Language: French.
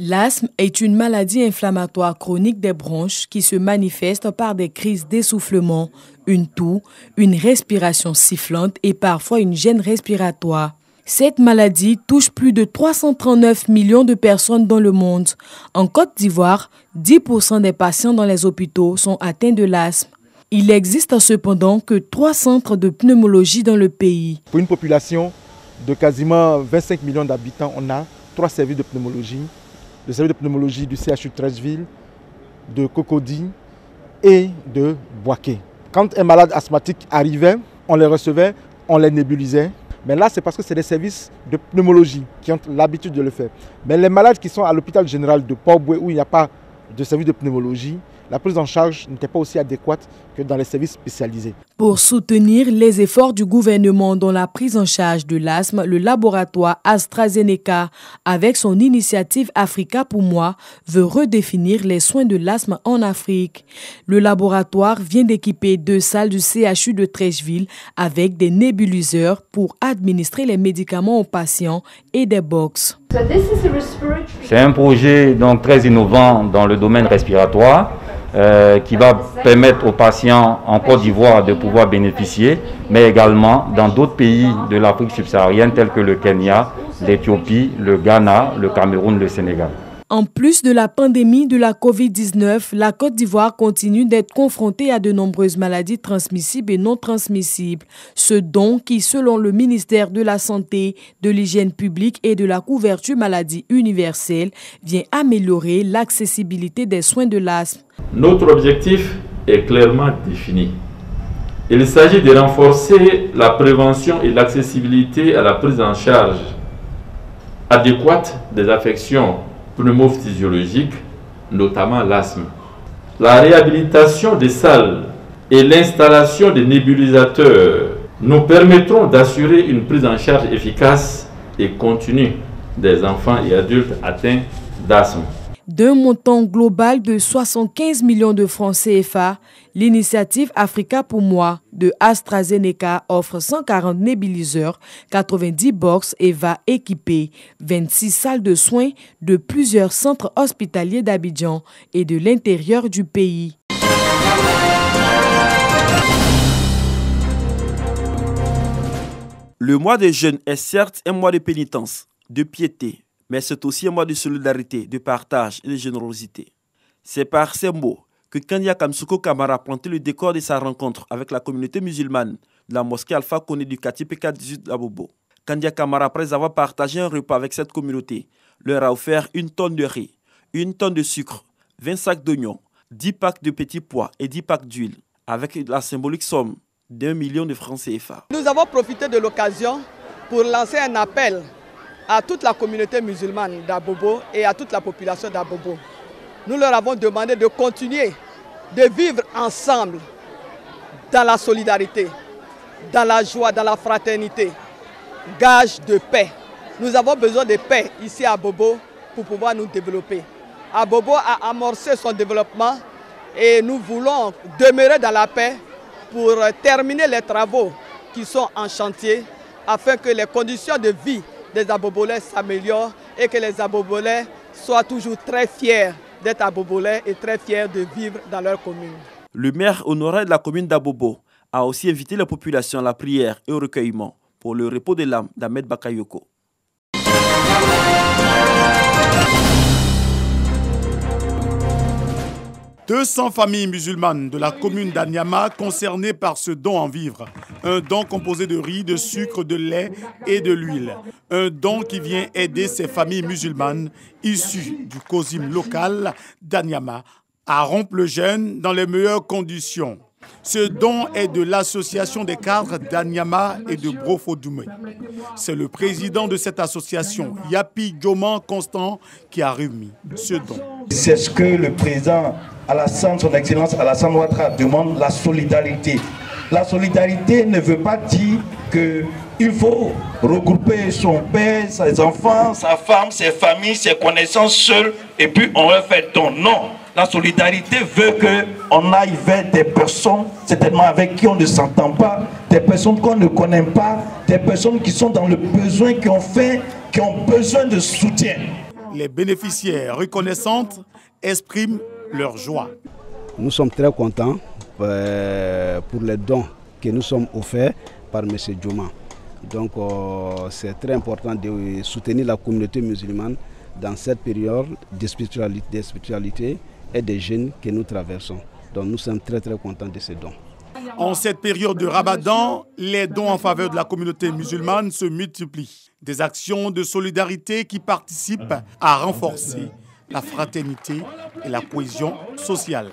L'asthme est une maladie inflammatoire chronique des bronches qui se manifeste par des crises d'essoufflement, une toux, une respiration sifflante et parfois une gêne respiratoire. Cette maladie touche plus de 339 millions de personnes dans le monde. En Côte d'Ivoire, 10% des patients dans les hôpitaux sont atteints de l'asthme. Il existe cependant que 3 centres de pneumologie dans le pays. Pour une population de quasiment 25 millions d'habitants, on a 3 services de pneumologie. Le service de pneumologie du CHU de Treichville, de Cocody et de Boaké. Quand un malade asthmatique arrivait, on les recevait, on les nébulisait. Mais là, c'est parce que c'est des services de pneumologie qui ont l'habitude de le faire. Mais les malades qui sont à l'hôpital général de Port-Boué, où il n'y a pas de service de pneumologie, la prise en charge n'était pas aussi adéquate que dans les services spécialisés. Pour soutenir les efforts du gouvernement dans la prise en charge de l'asthme, le laboratoire AstraZeneca, avec son initiative Africa pour moi, veut redéfinir les soins de l'asthme en Afrique. Le laboratoire vient d'équiper 2 salles du CHU de Treichville avec des nébuliseurs pour administrer les médicaments aux patients et des box. C'est un projet donc très innovant dans le domaine respiratoire. Qui va permettre aux patients en Côte d'Ivoire de pouvoir bénéficier, mais également dans d'autres pays de l'Afrique subsaharienne tels que le Kenya, l'Éthiopie, le Ghana, le Cameroun, le Sénégal. En plus de la pandémie de la COVID-19, la Côte d'Ivoire continue d'être confrontée à de nombreuses maladies transmissibles et non transmissibles. Ce dont qui, selon le ministère de la Santé, de l'Hygiène publique et de la couverture maladie universelle, vient améliorer l'accessibilité des soins de l'asthme. Notre objectif est clairement défini. Il s'agit de renforcer la prévention et l'accessibilité à la prise en charge adéquate des affections pneumophysiologiques, notamment l'asthme. La réhabilitation des salles et l'installation des nébulisateurs nous permettront d'assurer une prise en charge efficace et continue des enfants et adultes atteints d'asthme. D'un montant global de 75 millions de francs CFA, l'initiative Africa pour moi de AstraZeneca offre 140 nébuliseurs, 90 box et va équiper 26 salles de soins de plusieurs centres hospitaliers d'Abidjan et de l'intérieur du pays. Le mois de jeûne est certes un mois de pénitence, de piété, mais c'est aussi un mois de solidarité, de partage et de générosité. C'est par ces mots que Kandia Kamsuko Kamara a planté le décor de sa rencontre avec la communauté musulmane de la mosquée Alpha Koné du quartier PK18 d'Abobo. Kandia Kamara, après avoir partagé un repas avec cette communauté, leur a offert 1 tonne de riz, 1 tonne de sucre, 20 sacs d'oignons, 10 packs de petits pois et 10 packs d'huile, avec la symbolique somme d'1 million de francs CFA. Nous avons profité de l'occasion pour lancer un appel à toute la communauté musulmane d'Abobo et à toute la population d'Abobo. Nous leur avons demandé de continuer de vivre ensemble dans la solidarité, dans la joie, dans la fraternité, gage de paix. Nous avons besoin de paix ici à Abobo pour pouvoir nous développer. Abobo a amorcé son développement et nous voulons demeurer dans la paix pour terminer les travaux qui sont en chantier afin que les conditions de vie des Abobolais s'améliorent et que les Abobolais soient toujours très fiers d'être Abobolais et très fiers de vivre dans leur commune. Le maire honoraire de la commune d'Abobo a aussi invité la population à la prière et au recueillement pour le repos de l'âme d'Ahmed Bakayoko. 200 familles musulmanes de la commune d'Anyama concernées par ce don en vivres. Un don composé de riz, de sucre, de lait et de l'huile. Un don qui vient aider ces familles musulmanes issues du COSIM local d'Anyama à rompre le jeûne dans les meilleures conditions. Ce don est de l'association des cadres d'Anyama et de Brofo-Doumé. C'est le président de cette association, Yapi Djoman Constant, qui a remis ce don. C'est ce que le président Alassane, son excellence Alassane Ouattara demande, la solidarité. La solidarité ne veut pas dire qu'il faut regrouper son père, ses enfants, sa femme, ses familles, ses connaissances seuls et puis on va faire don. Non. La solidarité veut qu'on aille vers des personnes, certainement avec qui on ne s'entend pas, des personnes qu'on ne connaît pas, des personnes qui sont dans le besoin, qui ont besoin de soutien. Les bénéficiaires reconnaissantes expriment leur joie. Nous sommes très contents pour les dons que nous sommes offerts par M. Djoma. Donc c'est très important de soutenir la communauté musulmane dans cette période de spiritualité et des jeûnes que nous traversons. Donc nous sommes très contents de ces dons. En cette période de Ramadan, les dons en faveur de la communauté musulmane se multiplient. Des actions de solidarité qui participent à renforcer la fraternité et la cohésion sociale.